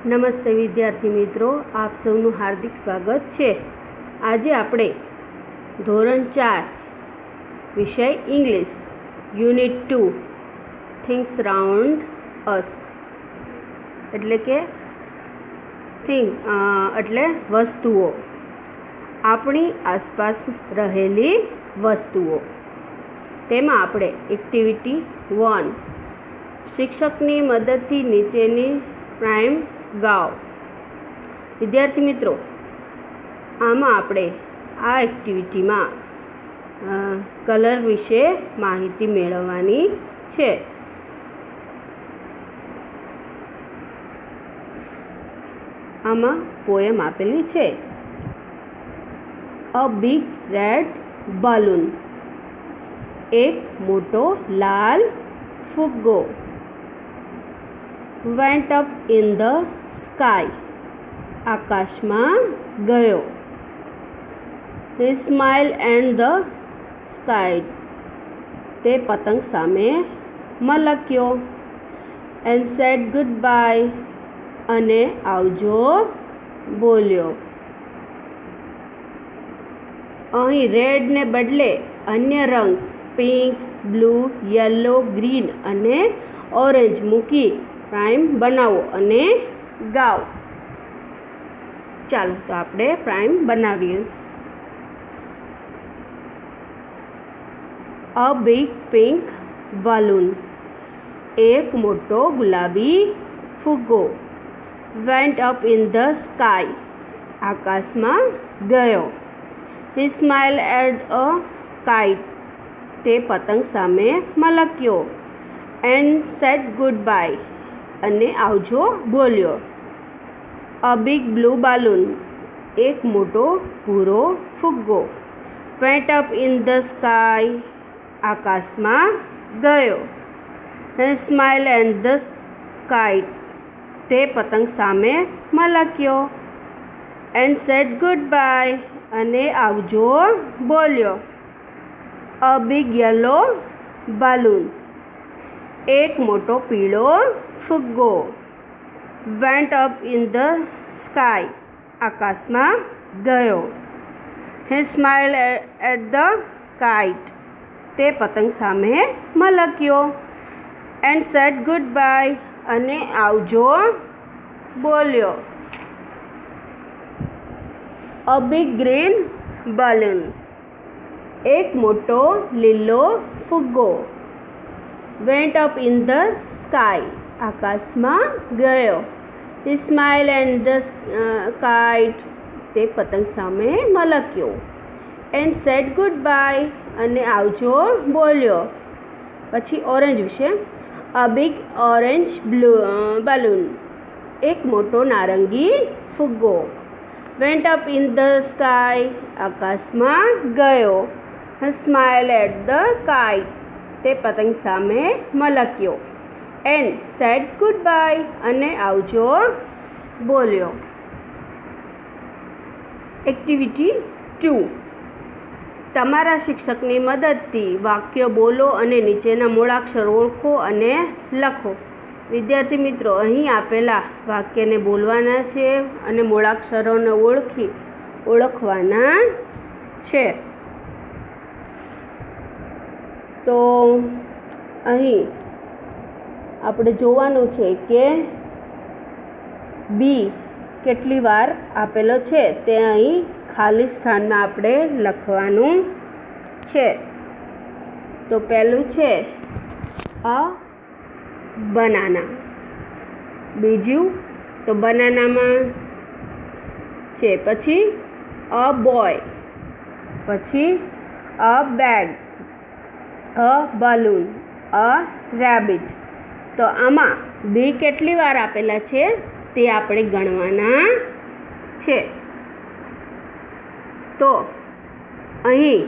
નમસ્તે વિદ્યાર્થી મિત્રો, આપ સૌનું હાર્દિક સ્વાગત છે। આજે આપણે ધોરણ 4 વિષય ઇંગ્લિશ યુનિટ 2 થિંગ્સ રાઉન્ડ અસ એટલે કે એટલે વસ્તુઓ, આપણી આસપાસ રહેલી વસ્તુઓ। તેમાં આપણે એક્ટિવિટી 1 શિક્ષકની મદદથી નીચેની રાઇમ ગાઓ। વિદ્યાર્થી મિત્રો, આમાં આપણે આ એક્ટિવિટીમાં કલર વિશે માહિતી મેળવવાની છે। આમાં પોએમ આપેલી છે। અ બિગ રેડ balloon, એક મોટો લાલ ફુગ્ગો, went up in the sky, આકાશમાં ગયો। He smiled and the sky, તે પતંગ સામે મલક્યો। And said goodbye, અને આવજો બોલ્યો। અહીં રેડને બદલે અન્ય રંગ પિંક, બ્લુ, યલો, ગ્રીન અને ઓરેન્જ મૂકી રાઇમ બનાવો અને ગાઓ। ચાલો તો આપણે રાઇમ બનાવીએ। અ બિગ પિંક balloon, એક મોટો ગુલાબી ફુગ્ગો, went up in the sky, આકાશમાં ગયો। He smiled at a kite, તે પતંગ સામે મલક્યો। And said goodbye, અને આવજો બોલ્યો। અ બિગ બ્લુ balloon, એક મોટો ભૂરો ફુગ્ગો, went up in the sky, આકાશમાં ગયો। He smiled at the kite, તે પતંગ સામે મલક્યો। And said goodbye, અને આવજો બોલ્યો। અ બિગ યલો balloon, એક મોટો પીળો ફુગ્ગો, went up in the sky, આકાશમાં ગયો। He smiled at the kite, તે પતંગ સામે મલક્યો। And said goodbye, અને આવજો બોલ્યો। અ બિગ ગ્રીન balloon, એક મોટો લીલો ફુગ્ગો, went up in the sky, આકાશમાં ગયો। He smiled at the kite, તે પતંગ સામે મલક્યો। And said goodbye, અને આવજો બોલ્યો। પછી ઓરેન્જ વિશે। અ બિગ ઓરેન્જ balloon, એક મોટો નારંગી ફુગ્ગો, went up in the sky, આકાશમાં ગયો। He smiled at the kite, તે પતંગ સામે મલક્યો। And said goodbye, અને આવજો બોલ્યો। એક્ટિવિટી 2 તમારા શિક્ષકની મદદથી વાક્ય બોલો અને નીચેના મૂળાક્ષર ઓળખો અને લખો। વિદ્યાર્થી મિત્રો, અહીં આપેલા વાક્યને બોલવાના છે અને મૂળાક્ષરોને ઓળખવાના છે। તો અહીં આપણે જોવાનું છે કે બી કેટલી વાર આપેલો છે તે અહીં ખાલી સ્થાનમાં આપણે લખવાનું છે। તો પહેલું છે અ બનાના, બીજું તો બનાનામાં છે, પછી અ બોય, પછી a bag, a balloon, a rabbit. તો આમાં બી કેટલી વાર આપેલા છે તે આપણે ગણવાના છે। તો અહીં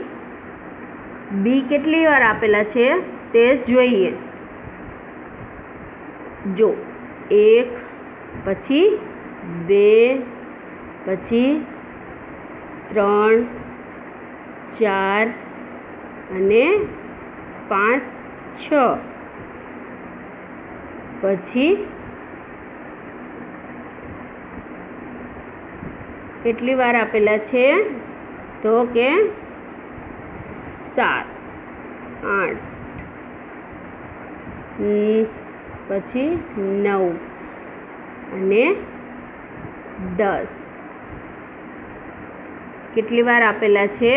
બી કેટલી વાર આપેલા છે તે જોઈએ। જો 1, પછી 2, પછી 3, 4 અને 5, 6, પછી કેટલી વાર આપેલા છે? તો કે 7, 8, પછી 9 અને 10. કેટલી વાર આપેલા છે?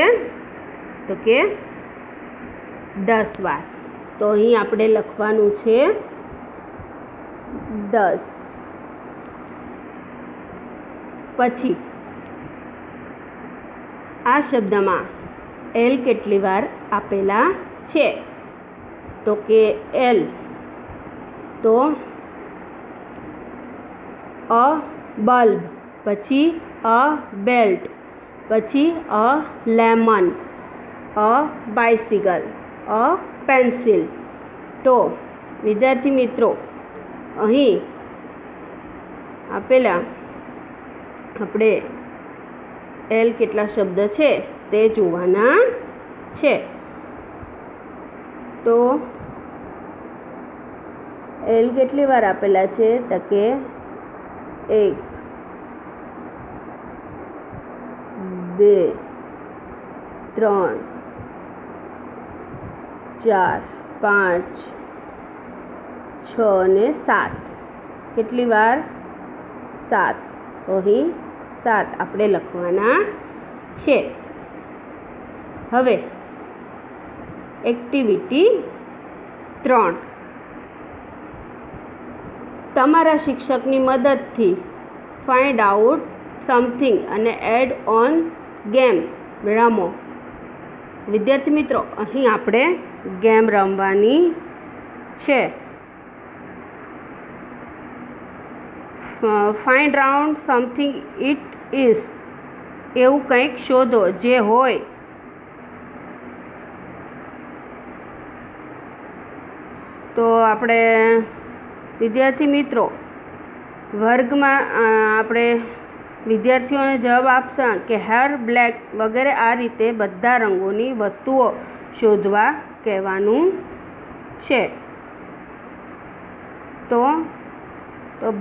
તો કે 10 વાર. તો અહીં આપણે લખવાનું છે 10. પછી આ શબ્દમાં એલ કેટલી વાર આપેલા છે? તો કે એલ તો અ બલ્બ, પછી અ બેલ્ટ, પછી a lemon, a bicycle, a pencil. તો વિદ્યાર્થી મિત્રો, અહીં આપેલા આપણે એલ કેટલા શબ્દ છે તે જોવાના છે. તો એલ કેટલી વાર આપેલા છે? તો કે 1, 2, 3, 4, 5, 6 અને 7. કેટલી વાર? 7. તો અહીં 7 આપણે લખવાના છે. હવે એક્ટિવિટી 3. તમારા શિક્ષકની મદદથી ફાઇન્ડ આઉટ સમથિંગ અને એડ ઓન ગેમ રમો. વિદ્યાર્થી મિત્રો, અહીં આપણે ગેમ રમવાની છે. Find out something it is. એવું કંઈક શોધો જે હોય. તો આપણે વિદ્યાર્થી મિત્રો વર્ગમાં આપણે વિદ્યાર્થીઓને જવાબ આપશે કે હેર, બ્લેક વગેરે આ રીતે બધા રંગોની વસ્તુઓ શોધવા કહેવાનું છે. તો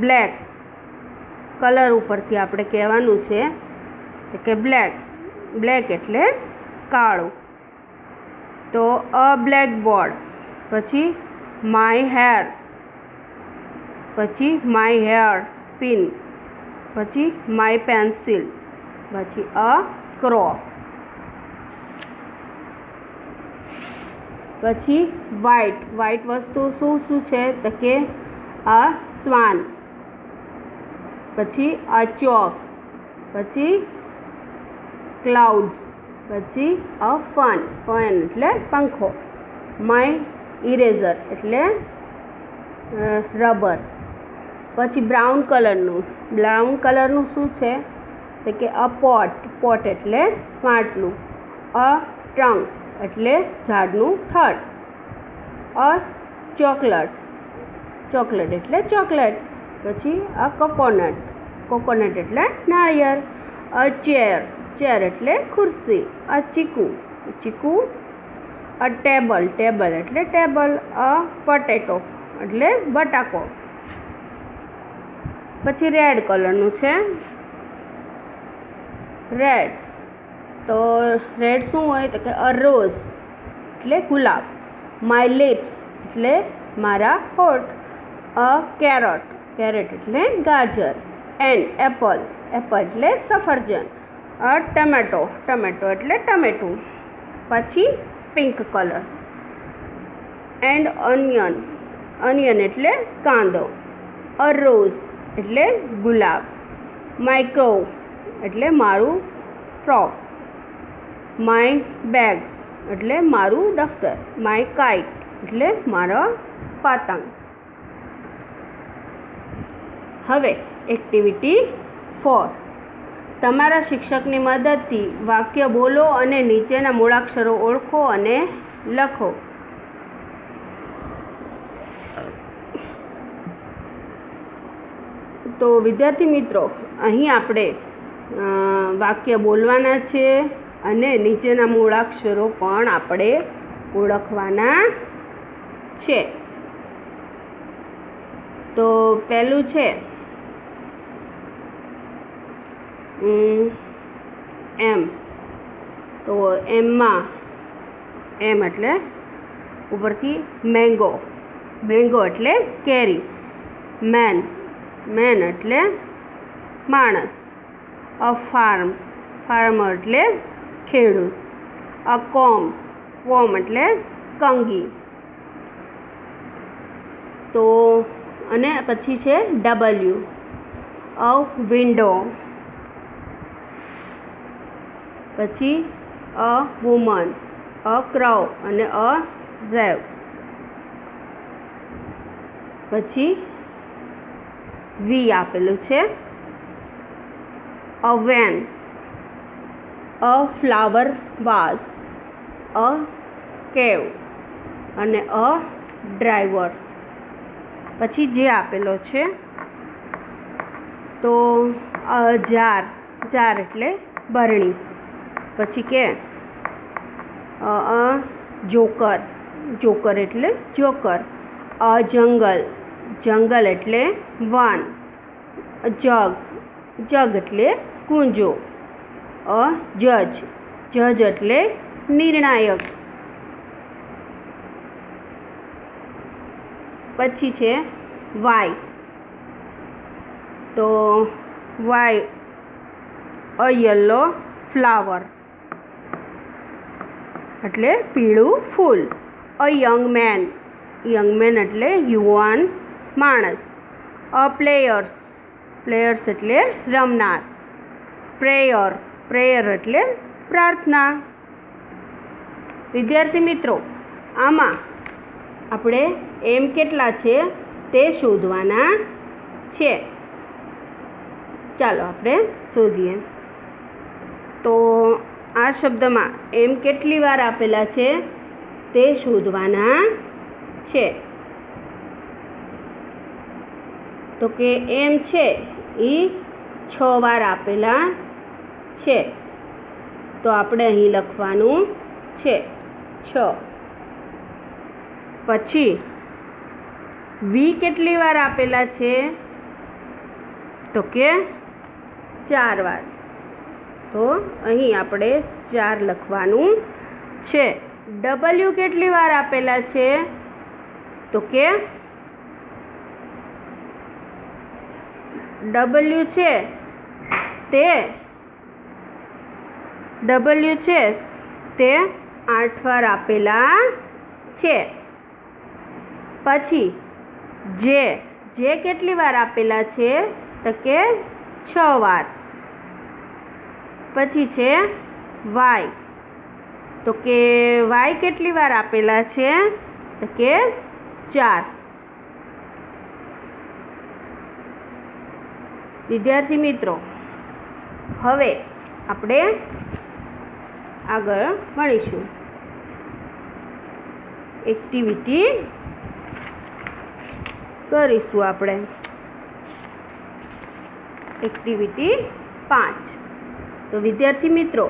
બ્લેક કલર ઉપરથી આપણે કહેવાનું છે કે બ્લેક એટલે કાળું. તો અ બ્લેક બોર્ડ, પછી માય હેર, પછી માય હેર પિન, પછી માય પેન્સિલ, પછી અ ક્રો, પછી વ્હાઇટ વસ્તુ શું છે? તો કે અ સ્વાન, પછી અ ચોક, પછી ક્લાઉડ્સ, પછી અ ફન એટલે પંખો, માય ઇરેઝર એટલે રબર. પછી બ્રાઉન કલરનું શું છે? તો કે અ પોટ એટલે માટલું, અ ટ્રંક એટલે ઝાડનું થડ, અ ચોકલેટ એટલે ચોકલેટ, પછી અ કોકોનટ એટલે નાળિયેર, અ ચેર એટલે ખુરશી, અ ચીકુ, અ ટેબલ એટલે ટેબલ, અ પટેટો એટલે બટાકો. પછી રેડ કલરનું છે રેડ. તો રેડ શું હોય? તો કે અ રોઝ એટલે ગુલાબ, માય લિપ્સ એટલે મારા હોઠ, અ કેરેટ એટલે ગાજર, એન એપલ એટલે સફરજન, અ ટમેટો એટલે ટમેટું. પછી પિંક કલર એન્ડ ઓનિયન એટલે કાંદો, અ રોઝ એટલે ગુલાબ, માય ક્રો એટલે મારું ફ્રોક, માય બેગ એટલે મારું દફતર, માય કાઇટ એટલે મારો પતંગ. હવે એક્ટિવિટી 4. તમારા શિક્ષકની મદદથી વાક્ય બોલો અને નીચેના મૂળાક્ષરો ઓળખો અને લખો. તો વિદ્યાર્થી મિત્રો, અહીં આપણે વાક્ય બોલવાના છે અને નીચેના મૂળાક્ષરો પણ આપણે ઓળખવાના છે. તો પહેલું છે એમ, તો એમમાં એમ એટલે ઉપરથી મેંગો, મેંગો એટલે કેરી. મેન, મેન એટલે માણસ. અ ફાર્મ, ફાર્મર એટલે ખેડૂત. અ કોમ, કોમ એટલે કંગી. તો અને પછી છે ડબલ્યુ. અ વિન્ડો, પછી અ વુમન, અ ક્રાઉ અને અ રેવ. પછી વી આપેલું છે. અ વેન, અ ફ્લાવર વાઝ, અ કેવ અને અ ડ્રાઈવર. પછી જે આપેલો છે તો જાર, જાર એટલે બરણી. પછી કે જોકર, જોકર એટલે જોકર. જંગલ, જંગલ એટલે વાન. જગ, જગ એટલે કૂંજો. જજ, જજ એટલે નિર્ણાયક. પછી છે વાય, તો વાય અ યલો ફ્લાવર એટલે પીળું ફૂલ. અ યંગ મેન, યંગ મેન એટલે યુવાન માણસ. અ પ્લેયર્સ, પ્લેયર્સ એટલે રમનાર. પ્રેયર, પ્રેયર એટલે પ્રાર્થના. વિદ્યાર્થી મિત્રો, આમાં આપણે એમ કેટલા છે તે શોધવાના છે. ચાલો આપણે શોધીએ. તો આ શબ્દમાં એમ કેટલી વાર આપેલા છે તે શોધવાના છે. તો કે એમ છે એ 6 વાર આપેલા છે, તો આપણે અહીં લખવાનું છે 6. પછી વી કેટલી વાર આપેલા છે તો કે 4 વાર, તો અહીં આપણે 4 લખવાનું છે. ડબલ્યુ કેટલી વાર આપેલા છે તો કે ડબલ્યુ છે તે 8 વાર આપેલા છે. પછી જે કેટલી વાર આપેલા છે તો કે 6 વાર. પછી છે વાય, તો કે વાય કેટલી વાર આપેલા છે તો કે 4. વિદ્યાર્થી મિત્રો, હવે આપણે આગળ ભણીશું. એક્ટિવિટી કરીશું આપણે. એક્ટિવિટી 5. તો વિદ્યાર્થી મિત્રો,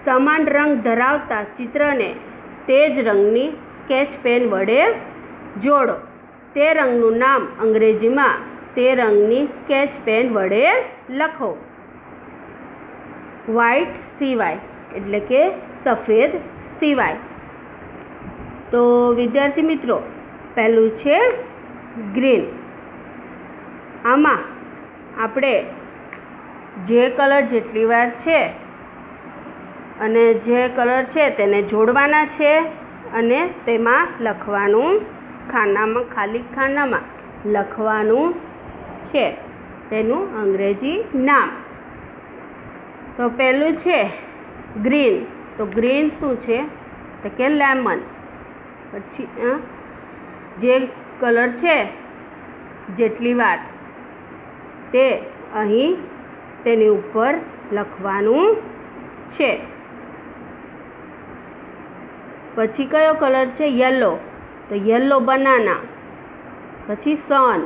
સમાન રંગ ધરાવતા ચિત્રને તે જ રંગની સ્કેચ પેન વડે જોડો. તે રંગનું નામ અંગ્રેજીમાં તે રંગની સ્કેચ પેન વડે લખો. વ્હાઇટ સિવાય એટલે કે સફેદ સિવાય. તો વિદ્યાર્થી મિત્રો, પહેલું છે ગ્રીન. આમાં આપણે જે કલર જેટલી વાર છે અને જે કલર છે તેને જોડવાના છે અને તેમાં લખવાનું, ખાનામાં, ખાલી ખાનામાં લખવાનું છે તેનું અંગ્રેજી નામ. તો પહેલું છે ગ્રીન. તો ગ્રીન શું છે તો કે લેમન. પછી જે કલર છે જેટલી વાર તે અહીં તેની ઉપર લખવાનું છે. પછી કયો કલર છે યલો. તો યલો બનાના. પછી સન,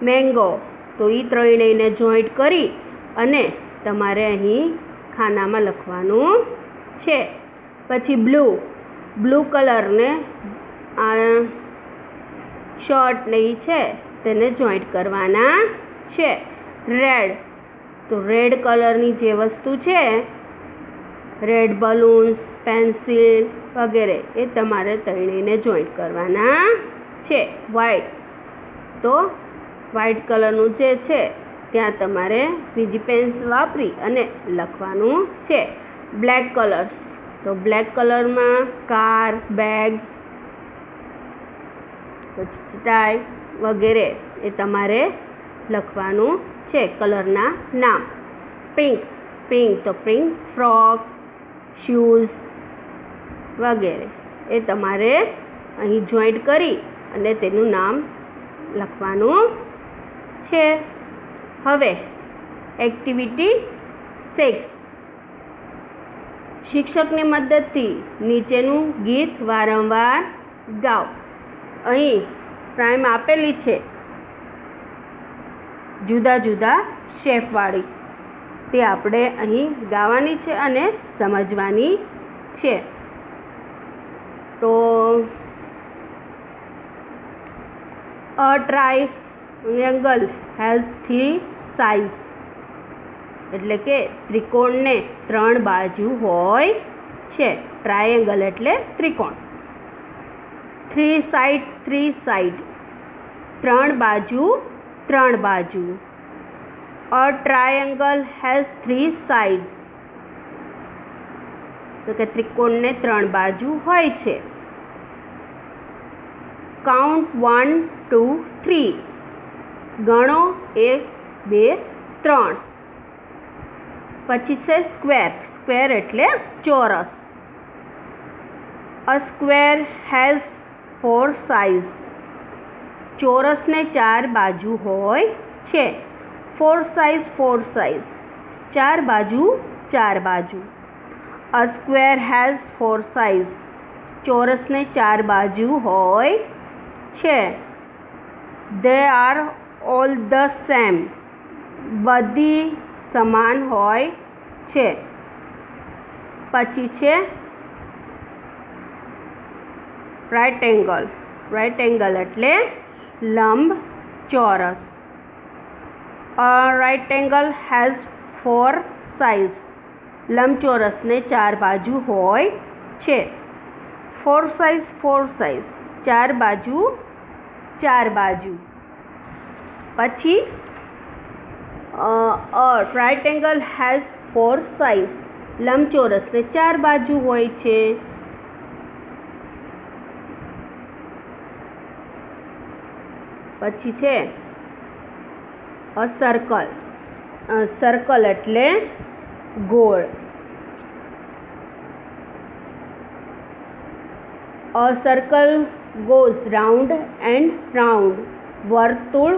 મેંગો. તો એ ત્રણેયને જોઈન્ટ કરી અને તમારે અહીં ખાનામાં લખવાનું છે. પછી બ્લુ, બ્લુ કલરને આ શર્ટ ને એ છે તેને જોઈન્ટ કરવાના છે. રેડ, તો રેડ કલરની જે વસ્તુ છે, રેડ બલૂન્સ, પેન્સિલ વગેરે, એ તમારે તળીને જોઈન્ટ કરવાના છે. વ્હાઇટ, તો વ્હાઇટ કલરનું જે છે ત્યાં તમારે બીજી પેન્સિલ વાપરી અને લખવાનું છે. બ્લેક કલર્સ, તો બ્લેક કલરમાં કાર, બેગ, પછી ટાઈ વગેરે એ તમારે લખવાનું છે કલરના નામ. પિંક, તો પિંક ફ્રોક, શૂઝ વગેરે એ તમારે અહીં જોઈન્ટ કરી અને તેનું નામ લખવાનું છે. હવે એક્ટિવિટી 6. શિક્ષકની મદદથી નીચેનું ગીત વારંવાર ગાઓ. અહીં પ્રાઇમ આપેલી છે જુદા જુદા શેપવાળી, તે આપણે અહીં ગાવાની છે અને સમજવાની છે. તો અ ટ્રાયંગલ હેઝ 3 સાઇડ્સ, એટલે કે ત્રિકોણને 3 બાજુ હોય છે. ટ્રાયંગલ એટલે ત્રિકોણ. 3 સાઇડ, 3 બાજુ. અ ટ્રાયંગલ હેઝ 3 સાઇડ્સ, તો કે ત્રિકોણને 3 બાજુ હોય છે. કાઉન્ટ 1, 2, 3, ગણો 1, 2, 3. પછી છે સ્ક્વેર એટલે ચોરસ. અ સ્ક્વેર હેઝ 4 સાઇડ્સ, ચોરસને 4 બાજુ હોય છે. 4 સાઇડ્સ, 4 બાજુ. અ સ્ક્વેર હેઝ 4 સાઇડ્સ, ચોરસને 4 બાજુ હોય છે. They are all the same, બધી સમાન હોય છે. પછી છે રાઇટ એંગલ એટલે લંબચોરસ. A right angle has 4 sides, લંબચોરસને 4 બાજુ હોય છે. 4 સાઇડ્સ, 4 બાજુ. પછી રાઇટ એંગલ હેઝ 4 સાઇડ્સ, લંબચોરસને 4 બાજુ હોય છે. પછી છે અ સર્કલ એટલે ગોળ. અ circle goes round and round, વર્તુળ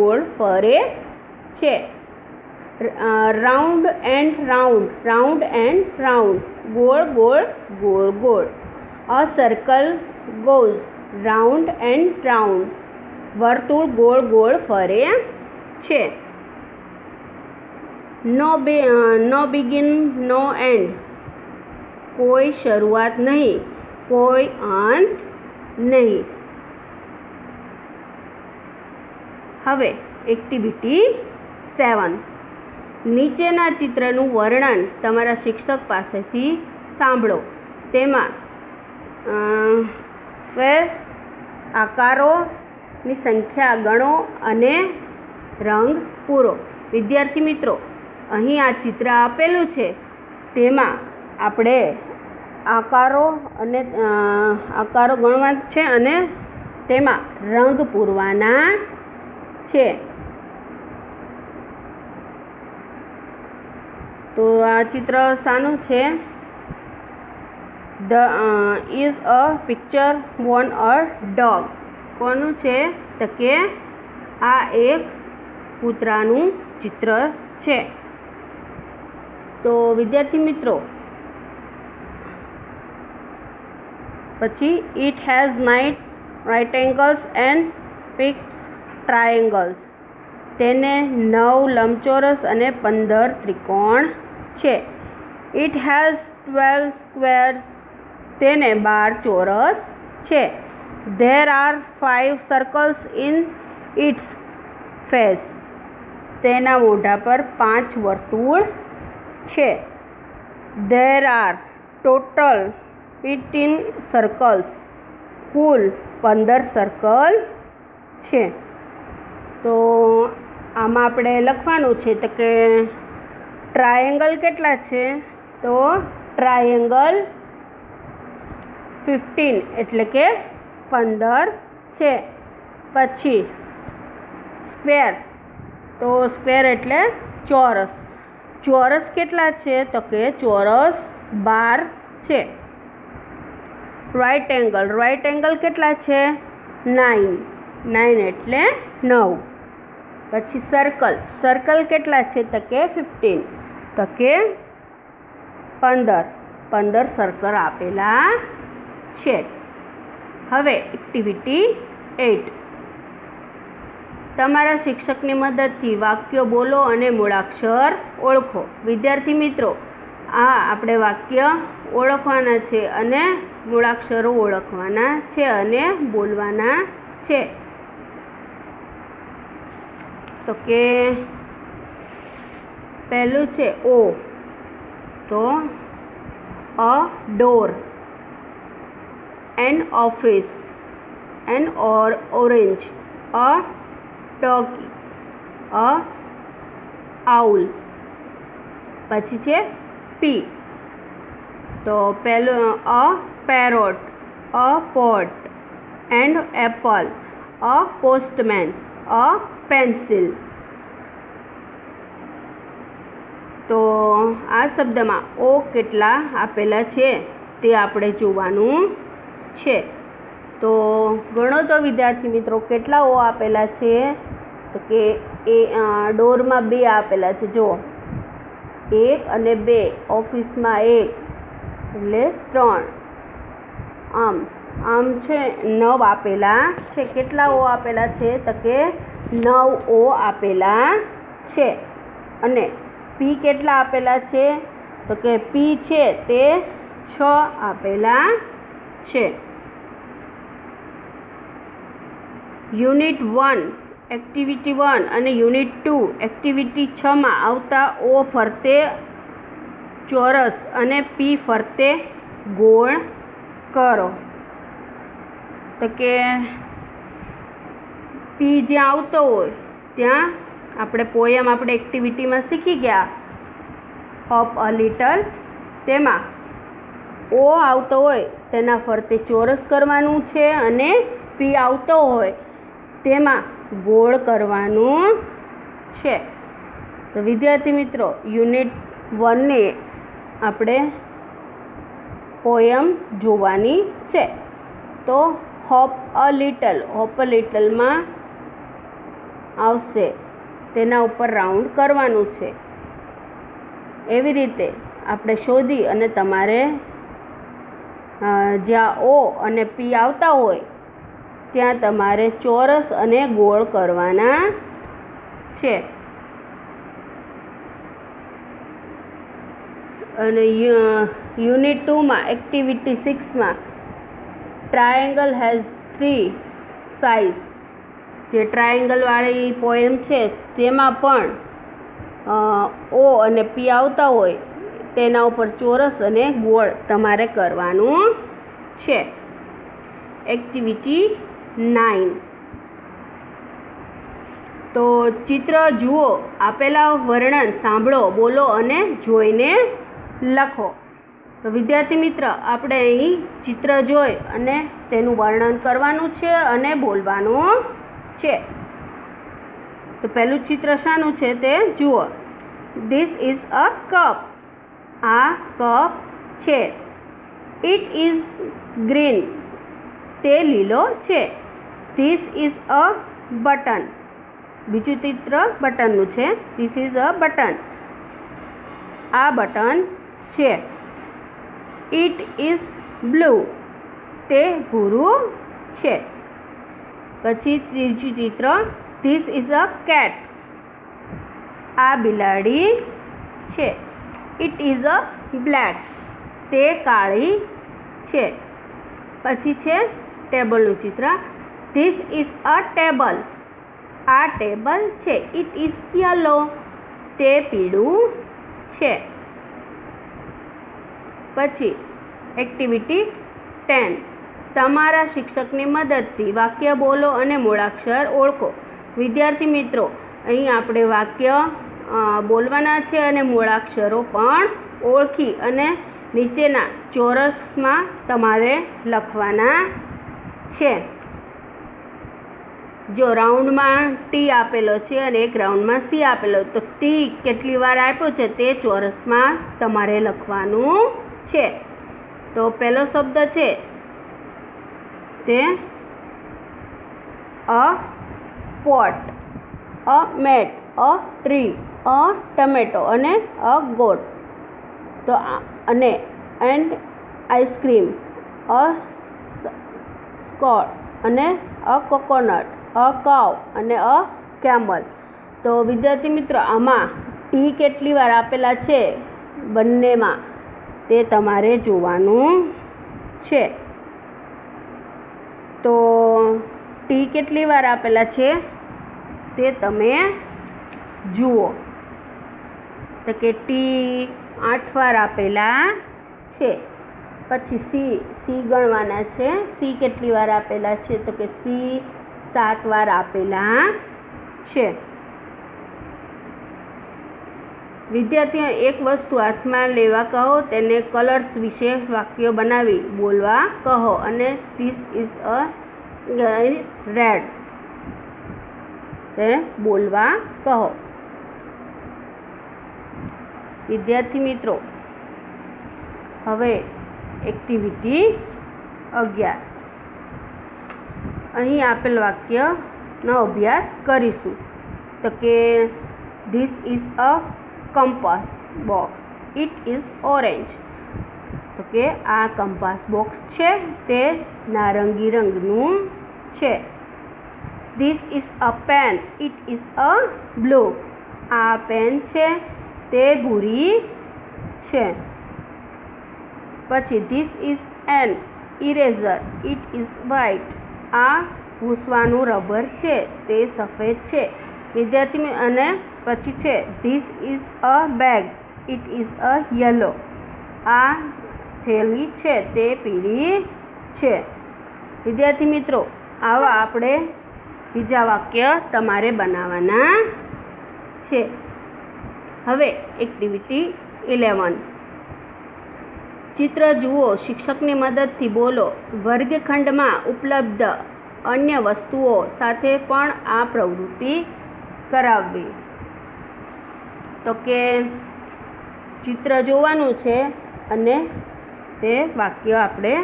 ગોળ ફરે છે. રાઉન્ડ એન્ડ રાઉન્ડ, ગોળ. અ circle goes round and round, વર્તુળ ગોળ ફરે છે. નો બિગિન નો એન્ડ, કોઈ શરૂઆત નહીં, કોઈ અંત નહીં. હવે એક્ટિવિટી 7. નીચેના ચિત્રનું વર્ણન તમારા શિક્ષક પાસેથી સાંભળો. તેમાં આકારોની સંખ્યા ગણો અને રંગ પૂરો. વિદ્યાર્થી મિત્રો, અહીં આ ચિત્ર આપેલું છે તેમાં આપણે આકારો ગણવા છે અને તેમાં રંગ પૂરવાના છે. તો આ ચિત્ર શાનું છે? Is a picture on a dog. કોનું છે? તો કે આ એક કૂતરાનું ચિત્ર છે. તો વિદ્યાર્થી મિત્રો, પછી it has 9 right angles and 6 triangles. તેને 9 લંબચોરસ અને 15 ત્રિકોણ છે. It has 12 squares. તેને 12 ચોરસ છે. There are 5 circles in its face. તેના મોઢા પર 5 વર્તુળ છે. There R total 15 circles. Cool 15 circle છે. તો આમાં આપણે લખવાનું છે તો કે ટ્રાયેંગલ કેટલા છે? તો ટ્રાયેંગલ 15 એટલે કે 15 છે. પછી સ્ક્વેર, તો સ્ક્વેર એટલે ચોરસ. ચોરસ કેટલા છે? તો કે ચોરસ 12 છે. રાઇટ એંગલ કેટલા છે? 9 એટલે 9. પછી સર્કલ કેટલા છે? તો કે 15, તો કે 15 સર્કલ આપેલા છે. હવે એક્ટિવિટી 8. તમારા શિક્ષકની મદદથી વાક્યો બોલો અને મૂળાક્ષર ઓળખો. વિદ્યાર્થી મિત્રો, આ આપણે વાક્ય ઓળખવાના છે અને મૂળાક્ષરો ઓળખવાના છે અને બોલવાના છે. તો કે પહેલું છે ઓ, તો a door, an office, an orange, a doggy, a owl. પછી છે પી, તો પહેલું a parrot, a pot, and apple, a postman, a pencil. તો આ શબ્દમાં ઓ કેટલા આપેલા છે તે આપણે જોવાનું છે. તો ગણો તો વિદ્યાર્થી મિત્રો, કેટલા ઓ આપેલા છે? તો કે ડોરમાં 2 આપેલા છે. જો 1 અને 2, ઓફિસમાં 1 એટલે 3. આમ છે 9 આપેલા છે. કેટલા ઓ આપેલા છે? તો કે 9 ઓ આપેલા છે. અને પી કેટલા આપેલા છે? તો કે પી છે તે 6 આપેલા છે. યુનિટ 1 એક્ટિવિટી 1 અને યુનિટ 2 એક્ટિવિટી 6માં આવતા ઓ ફરતે ચોરસ અને પી ફરતે ગોળ કરો. તો કે પી જ્યાં આવતો હોય ત્યાં આપણે એક્ટિવિટીમાં શીખી ગયા હોપ અ લિટલ, તેમાં ઓ આવતો હોય તેના ફરતે ચોરસ કરવાનું છે અને પી આવતો હોય તેમાં ગોળ કરવાનું છે. તો વિદ્યાર્થી મિત્રો, યુનિટ 1ની આપણે પોયમ જોવાની છે. તો હોપ અ લિટલમાં આવશે, તેના ઉપર રાઉન્ડ કરવાનું છે. એવી રીતે આપણે શોધી અને તમારે જ્યાં ઓ અને પી આવતા હોય ત્યાં તમારે ચોરસ અને ગોળ કરવાના છે. અને યુનિટ 2માં એક્ટિવિટી 6માં ટ્રાયેંગલ હેઝ 3 સાઇઝ. જે ટ્રાયેંગલવાળી પોયમ છે તેમાં પણ ઓ અને પી આવતા હોય તેના ઉપર ચોરસ અને ગોળ તમારે કરવાનું છે. એક્ટિવિટી 9. તો ચિત્ર જુઓ, આપેલા વર્ણન સાંભળો, બોલો અને જોઈને લખો. તો વિદ્યાર્થી મિત્ર, આપણે અહીં ચિત્ર જોઈ અને તેનું વર્ણન કરવાનું છે અને બોલવાનું છે. તો પહેલું ચિત્ર શાનું છે તે જુઓ. This is a cup. આ કપ છે. It is green. તે લીલો છે. This is a button. બીજું ચિત્ર બટનનું છે. This is a button. આ બટન છે. It is blue. તે ભૂરું છે. પછી ત્રીજું ચિત્ર, ધીસ ઇઝ અ કેટ. આ બિલાડી છે. It is a black. તે કાળી છે. પછી છે ટેબલનું ચિત્ર. This is a table. આ ટેબલ છે. It is yellow. તે પીળું છે. પછી એક્ટિવિટી 10. તમારા શિક્ષકની મદદથી વાક્ય બોલો અને મૂળાક્ષર ઓળખો. વિદ્યાર્થી મિત્રો, અહીં આપણે વાક્ય બોલવાના છે અને મૂળાક્ષરો પણ ઓળખી અને નીચેના ચોરસમાં તમારે લખવાના છે. જો રાઉન્ડમાં ટી આપેલો છે અને એક રાઉન્ડમાં સી આપેલો, તો ટી કેટલી વાર આપ્યો છે તે ચોરસમાં તમારે લખવાનું છે. તો પહેલો શબ્દ છે તે a pot, a mat, a tree, a tomato અને અ ગોટ. તો અને એન્ડ આઈસ્ક્રીમ, અ સ્કોટ અને અ કોકોનટ, અ કાવ અને અ કેમલ. તો વિદ્યાર્થી મિત્રો, આમાં ટી કેટલી વાર આપેલા છે બંનેમાં તે તમારે જોવાનું છે. તો ટી કેટલી વાર આપેલા છે તે તમે જુઓ. તો કે ટી 8 વાર આપેલા છે. પછી સી ગણવાના છે. સી કેટલી વાર આપેલા છે? તો કે સી 7 વાર આપેલા છે. વિદ્યાર્થીઓ, એક વસ્તુ હાથમાં લેવા કહો, તેને કલર્સ વિશે વાક્યો બનાવી બોલવા કહો. અને ધીસ ઇઝ અ રેડ તે બોલવા કહો. વિદ્યાર્થી મિત્રો, હવે એક્ટિવિટી 11. અહીં આપેલ વાક્યનો અભ્યાસ કરીશું. તો કે this is a compass box. It is orange. તો કે આ કંપાસ બોક્સ છે તે નારંગી રંગનું છે. This is a pen. It is a blue. આ પેન છે તે ભૂરી છે. પછી this is an eraser. It is white. આ ભૂસવાનું રબર છે તે સફેદ છે. વિદ્યાર્થી અને પછી છે this is a bag. It is a yellow. આ થેલી છે તે પીળી છે. વિદ્યાર્થી મિત્રો, આવા આપણે બીજા વાક્ય તમારે બનાવવાના છે. હવે એક્ટિવિટી 11. ચિત્ર જુઓ, શિક્ષકની મદદથી બોલો. વર્ગખંડમાં ઉપલબ્ધ અન્ય વસ્તુઓ સાથે પણ આ પ્રવૃત્તિ કરાવવી. તો કે ચિત્ર જોવાનું છે અને તે વાક્ય આપણે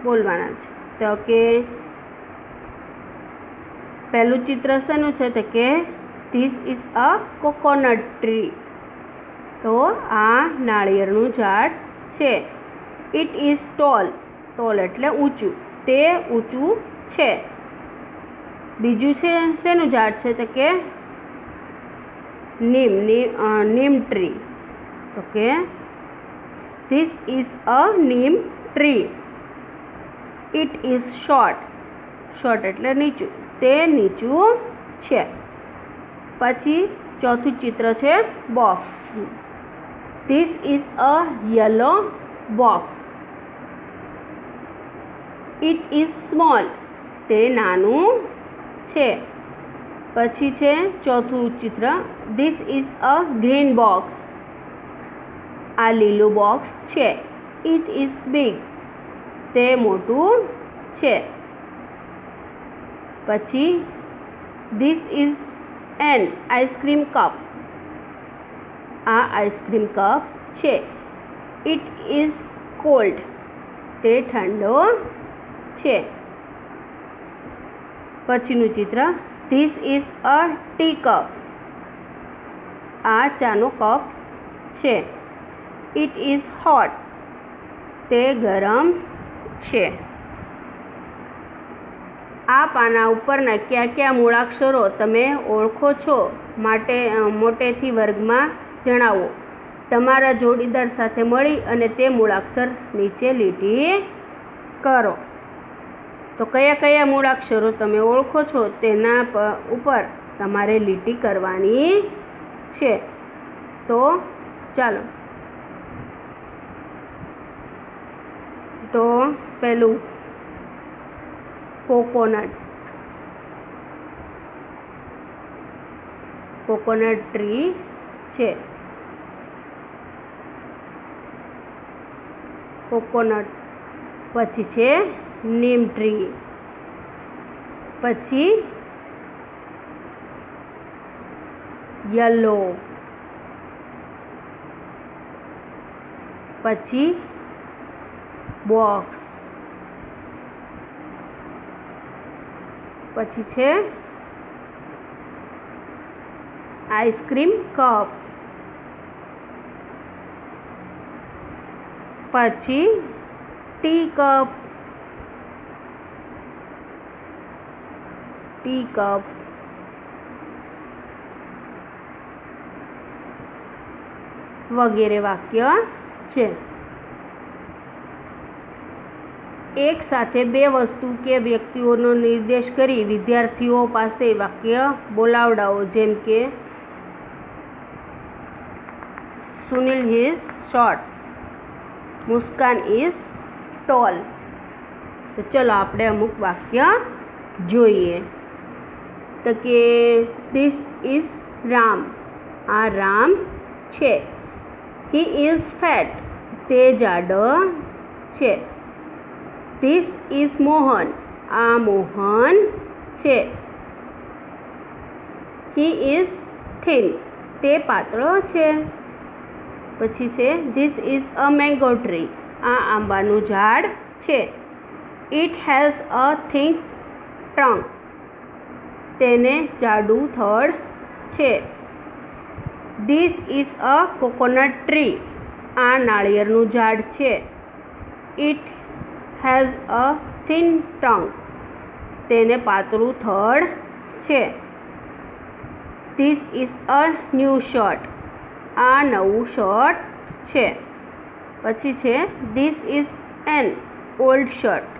બોલવાના છે. તો કે પહેલું ચિત્ર શેનું છે? તો કે this is a coconut tree. તો આ નાળિયેરનું ઝાડ છે. It is tall. ટોલ એટલે ઊંચું. તે ઊંચું છે. બીજું છે શેનું ઝાડ છે? તો કે નીમ ટ્રી. તો કે this is a neem tree. It is short. Short એટલે નીચું. તે નીચું છે. પછી ચોથું ચિત્ર છે box. This is a yellow box. It is small. તે નાનું છે. પછી છે ચોથું ચિત્ર this is a green box. આ લીલું બોક્સ છે. It is big. તે મોટું છે. પછી this is N ice cream cup. આ આઈસ્ક્રીમ કપ છે. It is called. તે ઠંડો છે. પછીનું ચિત્ર this is a tea cup. આ ચાનો કપ છે. It is hot. તે ગરમ છે. આ પાના ઉપરના કયા મૂળાક્ષરો તમે ઓળખો છો મોટેથી વર્ગમાં જણાવો. તમારા જોડીદાર સાથે મળી અને તે મૂળાક્ષર નીચે લીટી કરો. તો કયા મૂળાક્ષરો તમે ઓળખો છો તેના ઉપર તમારે લીટી કરવાની છે. તો ચાલો, તો પહેલું કોકોનટ ટ્રી છે. કોકોનટ. પછી છે નીમ ટ્રી. પછી યલો. પછી બોક્સ. પછી છે આઈસ્ક્રીમ કપ. પછી ટી કપ. વગેરે વાક્ય છે. એક સાથે બે વસ્તુ કે વ્યક્તિઓનો નિર્દેશ કરી વિદ્યાર્થીઓ પાસે વાક્ય બોલાવડાવો. જેમ કે Sunil is short, Muskan is tall. તો ચલો આપણે અમુક વાક્ય જોઈએ. તો કે ધીસ ઇઝ રામ. આ રામ છે. He is fat. તે જાડો છે. This is Mohan. આ મોહન છે. He is thin. તે પાતળો છે. પછી છે this is a mango tree. આ આંબાનું ઝાડ છે. ઇટ હેઝ અ થિક ટ્રંક. તેને જાડું થડ છે. This is a coconut tree. આ નાળિયેરનું ઝાડ છે. ઇટ હેઝ અ થિન ટ્રંક. તેને પાતળું થડ છે. This is a new shirt. આ નવું શર્ટ છે. પછી છે this is an old shirt.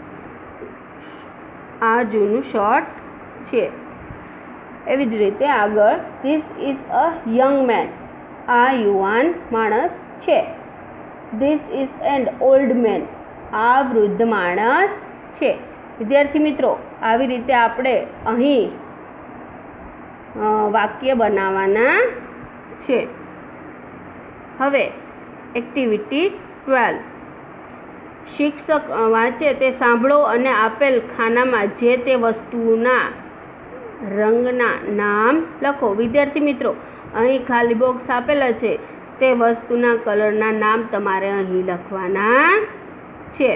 આ જૂનું શર્ટ છે. એવી જ રીતે આગળ this is a young man. આ યુવાન માણસ છે. This is an old man. આ વૃદ્ધ માણસ છે. વિદ્યાર્થી મિત્રો, આવી રીતે આપણે અહીં વાક્ય બનાવવાના છે. હવે એક્ટિવિટી 12. શિક્ષક વાંચે તે સાંભળો અને આપેલ ખાનામાં જે તે વસ્તુના રંગના નામ લખો. વિદ્યાર્થી મિત્રો, અહીં ખાલી બોક્સ આપેલા છે. તે વસ્તુના કલરના નામ તમારે અહીં લખવાના છે.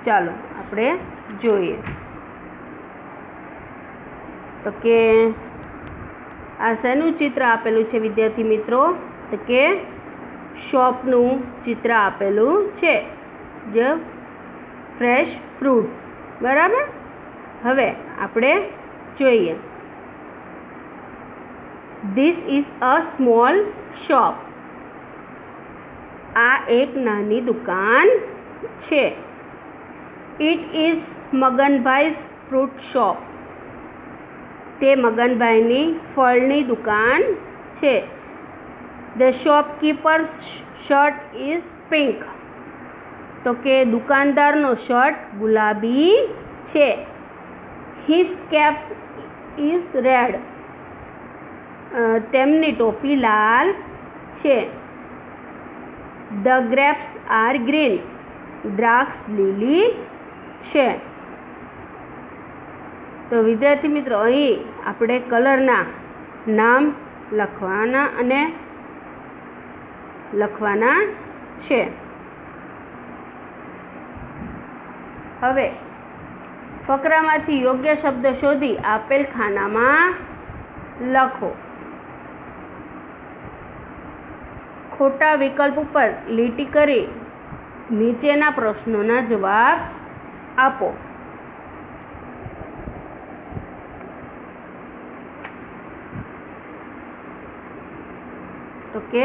ચાલો આપણે જોઈએ. તો કે આ શેનું ચિત્ર આપેલું છે વિદ્યાર્થી મિત્રો? તો કે શોપનું ચિત્ર આપેલું છે, જે ફ્રેશ ફ્રૂટ્સ. બરાબર. હવે આપણે જોઈએ. This is a small shop. આ એક નાની દુકાન છે. ઇટ ઇઝ મગનભાઈઝ ફ્રૂટ શોપ. તે મગનભાઈની ફળની દુકાન છે. The shopkeeper's shirt is pink. તો કે દુકાનદારનો શર્ટ ગુલાબી છે. His cap is red. તેમની ટોપી લાલ છે. The grapes are green. દ્રાક્ષ લીલી છે. તો વિદ્યાર્થી મિત્રો, અહીં આપણે કલરના નામ લખવાના છે. હવે ફકરામાંથી યોગ્ય શબ્દ શોધી આપેલ ખાનામાં લખો. ખોટા વિકલ્પ ઉપર લીટી કરી નીચેના પ્રશ્નોના જવાબ આપો. તો કે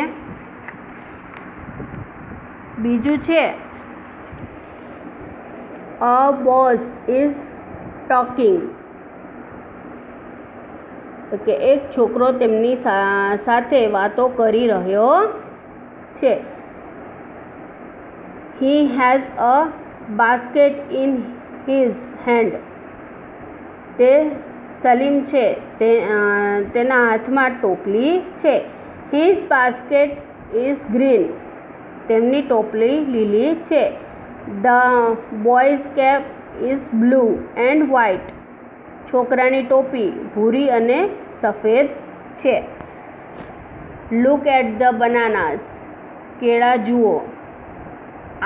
બીજું છે અ બોઝ ઇઝ ટોકિંગ. તો કે એક છોકરો તેમની સાથે વાતો કરી રહ્યો છે. He has a basket in his hand. તે સલીમ છે, તેના હાથમાં ટોપલી છે. His basket is green. તેમની ટોપલી લીલી છે. The boy's cap is blue and white. છોકરાની ટોપી ભૂરી અને સફેદ છે. Look at the bananas. કેળા જુઓ.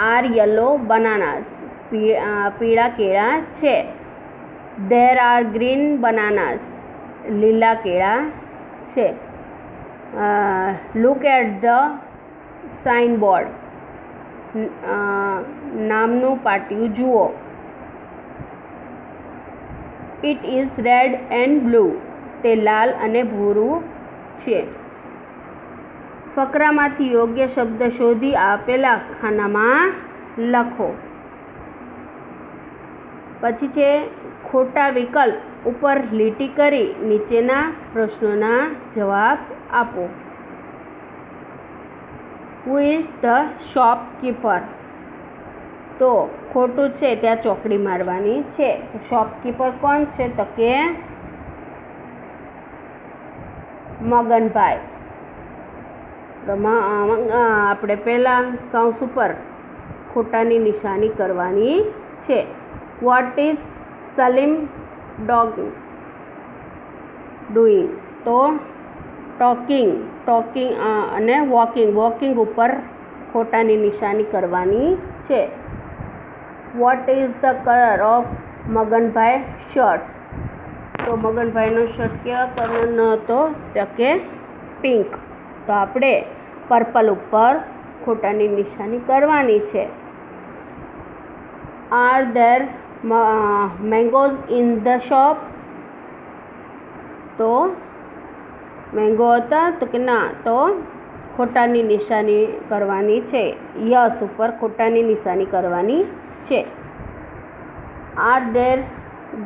Are yellow bananas. પીળા કેળા છે. There are green bananas. લીલા કેળા છે. Look at the signboard. નામનું પાટિયું જુઓ. It is red and blue. તે લાલ અને ભૂરું છે. ફકરામાંથી યોગ્ય શબ્દ શોધી આપેલા ખાનામાં લખો. પછી છે ખોટા વિકલ્પ ઉપર લીટી કરી નીચેના પ્રશ્નોના જવાબ આપો. Who is the shopkeeper? તો ખોટું છે, ત્યાં ચોકડી મારવાની છે. શોપકીપર કોણ છે? તો કે મગનભાઈ. આપણે પહેલાં કૌંસ ઉપર ખોટાની નિશાની કરવાની છે. What is Salim doing? તો ટોકિંગ અને વોકિંગ ઉપર ખોટાની નિશાની કરવાની છે. What is the colour of Maganbhai shirts? તો મગનભાઈનો શર્ટ કેવા કલરનો હતો? તો કે પિંક. તો આપણે પર્પલ ઉપર ખોટાની નિશાની કરવાની છે. Are there mangoes in the shop? તો મેંગો હતા? તો કે ના. તો ખોટાની નિશાની કરવાની છે. યસ ઉપર ખોટાની નિશાની કરવાની છે. Are there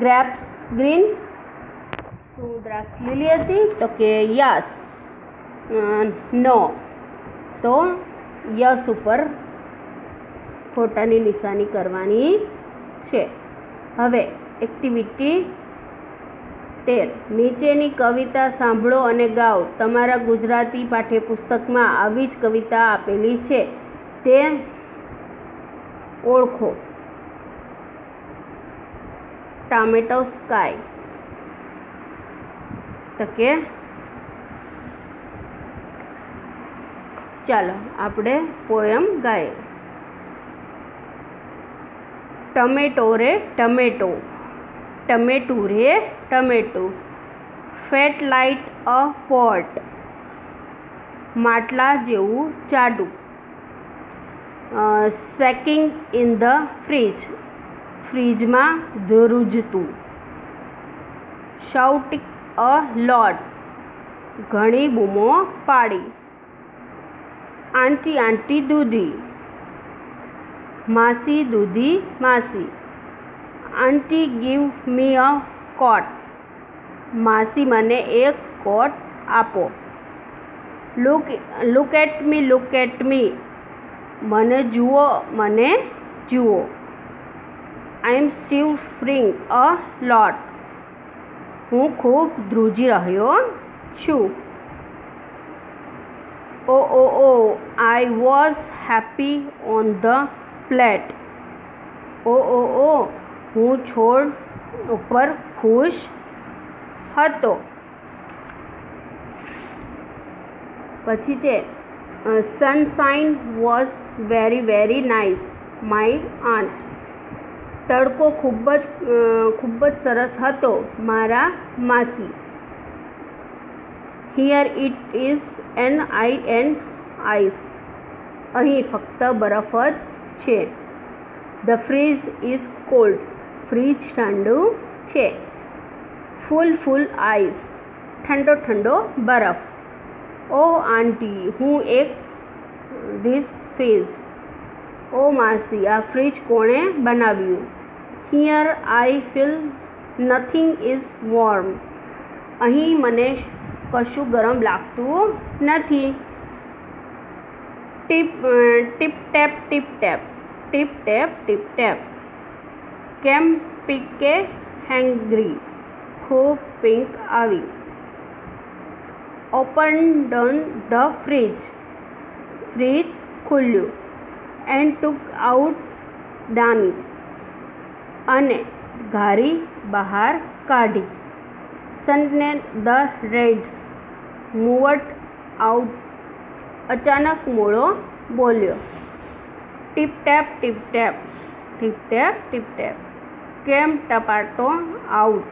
grapes green? શું દ્રાક્ષ લીલી હતી? તો કે યસ. નો. તો યસ ઉપર ખોટાની નિશાની કરવાની છે. હવે એક્ટિવિટી 13. નીચેની કવિતા સાંભળો અને ગાઓ. તમારા ગુજરાતી પાઠ્યપુસ્તકમાં આવી જ કવિતા આપેલી છે, તે ઓળખો. Tomato sky. તો કે ચાલો આપણે પોયમ ગાઈએ. ટમેટો રે ટમેટો, ટમેટું રે ટમેટું, ફેટ લાઇટ અ પોટ, માટલા જેવું જાડું, સેકિંગ ઇન ધ ફ્રીજ, ફ્રીજમાં ધ્રુજતું, શાઉટિંગ અ લોટ, ઘણી બૂમો પાડી, આંટી આંટી દૂધી, માસી દૂધી માસી, આંટી ગીવ મી અ કોટ, માસી મને એક કોટ આપો, લુક એટ મી, મને જુઓ મને જુઓ, આઈ એમ શિવરિંગ અ લોટ, હું ખૂબ ધ્રુજી રહ્યો છું. Oh I was happy on the plate, ઓ હું છોડ ઉપર ખુશ હતો. પછી છે sunshine was very very nice my aunt, તડકો ખૂબ જ સરસ હતો મારા માસી. Here it is an I and ice, અહીં ફક્ત બરફ જ છે. The fridge is cold, fridge ઠંડુ છે. ફૂલ આઈસ, ઠંડો ઠંડો બરફ. ઓહ આંટી, હું એક ધીસ ફ્રીજ, ઓ માસી, આ ફ્રીજ કોણે બનાવ્યું? Here I feel nothing is warm. અહીં મને કશું ગરમ લાગતું નથી. Tip tap tip tap tip tap tip tap. Came પીકે હેંગ્રી. ખૂબ પિંક આવી. Opened the fridge. Fridge ખુલ્યું. એન્ડ ટુક આઉટ દાની. અને ઘારી બહાર કાઢી. Suddenly the reds moved out. અચાનક મોળો બોલ્યો. Tip tap tip tap tip tap tip tap. Came ટપાટો આઉટ.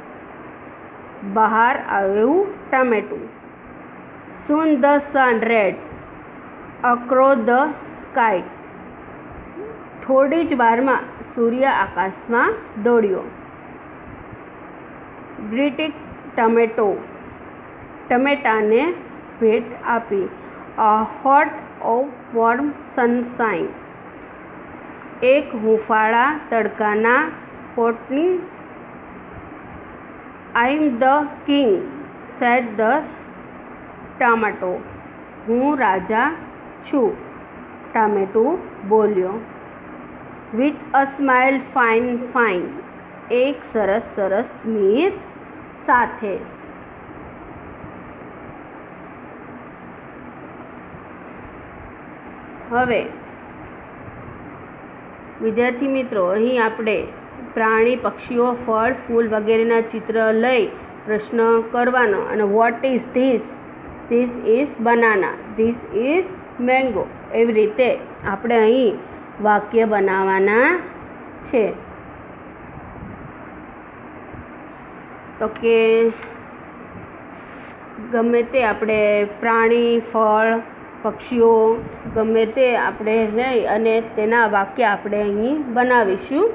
બહાર આવ્યું ટમેટું. Soon the sun red across the sky. થોડી જ વારમાં સૂર્ય આકાશમાં દોડ્યો. Greeting tomato. ટમેટાને ભેટ આપી. A hot of warm sunshine. એક હૂંફાળા તડકાના કોટની. I am the king said the tomato. હું રાજા છું, ટામેટું બોલ્યો. With a smile fine fine. એક સરસ સરસ સ્મિત સાથે. હવે વિદ્યાર્થી મિત્રો, અહીં આપણે પ્રાણી, પક્ષીઓ, ફળ, ફૂલ વગેરેના ચિત્ર લઈ પ્રશ્ન કરવાનો. અને what is this? This is banana. This is mango. એવી રીતે આપણે અહીં વાક્ય બનાવવાના છે. તો કે ગમે તે આપણે પ્રાણી, ફળ, પક્ષીઓ ગમે તે આપણે લઈ અને તેના વાક્ય આપણે અહીં બનાવીશું.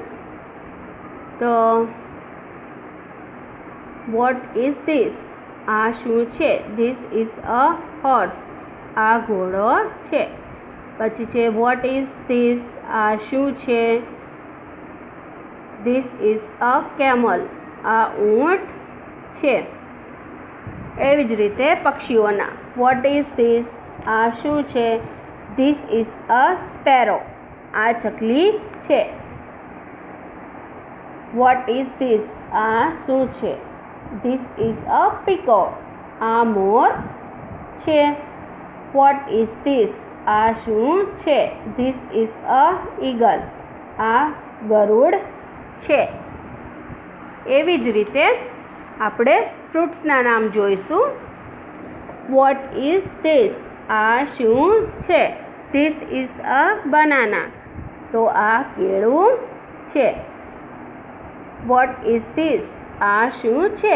તો વોટ ઇઝ ધીસ? આ શું છે? This is a horse. આ ઘોડો છે. પછી છે વોટ ઇઝ ધીસ? આ શું છે? This is a camel. આ ઊંટ છે. એવી જ રીતે પક્ષીઓના વોટ ઇઝ ધીસ? આ શું છે? This is a sparrow. આ ચકલી છે. What is this? આ શું છે? This is a peacock. આ મોર છે. What is this? આ શું છે? This is a eagle. આ ગરુડ છે. એવી જ રીતે આપણે ફ્રૂટ્સના નામ જોઈશું. What is this? આ શું છે? This is a banana. તો આ કેળું છે. What is this? આ શું છે?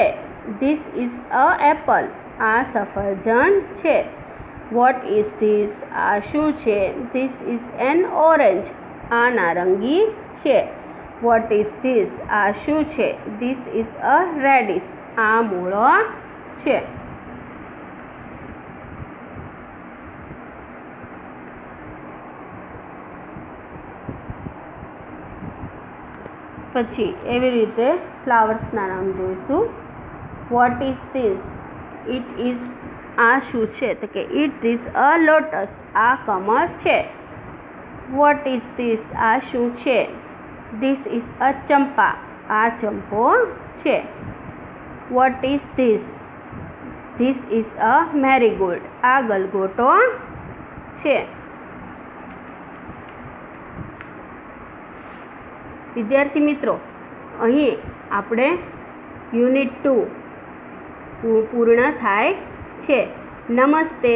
This is a Apple. આ સફરજન છે. What is this? આ શું છે? This is N orange. આ નારંગી છે. What is this? આ શું છે? This is a reddish. આ મૂળો છે. પછી એવી રીતે ફ્લાવર્સના નામ જોઈશું. What is this? It is. આ શું છે? તો કે ઇટ ઇઝ અ લોટસ. આ કમળ છે. What is this? આ શું છે? ધીસ ઇઝ અ ચંપા. આ ચંપો છે. What is this? This is a marigold. આ ગલગોટો છે. વિદ્યાર્થી મિત્રો, અહીં આપણે યુનિટ 2 પૂર્ણ થાય છે. નમસ્તે.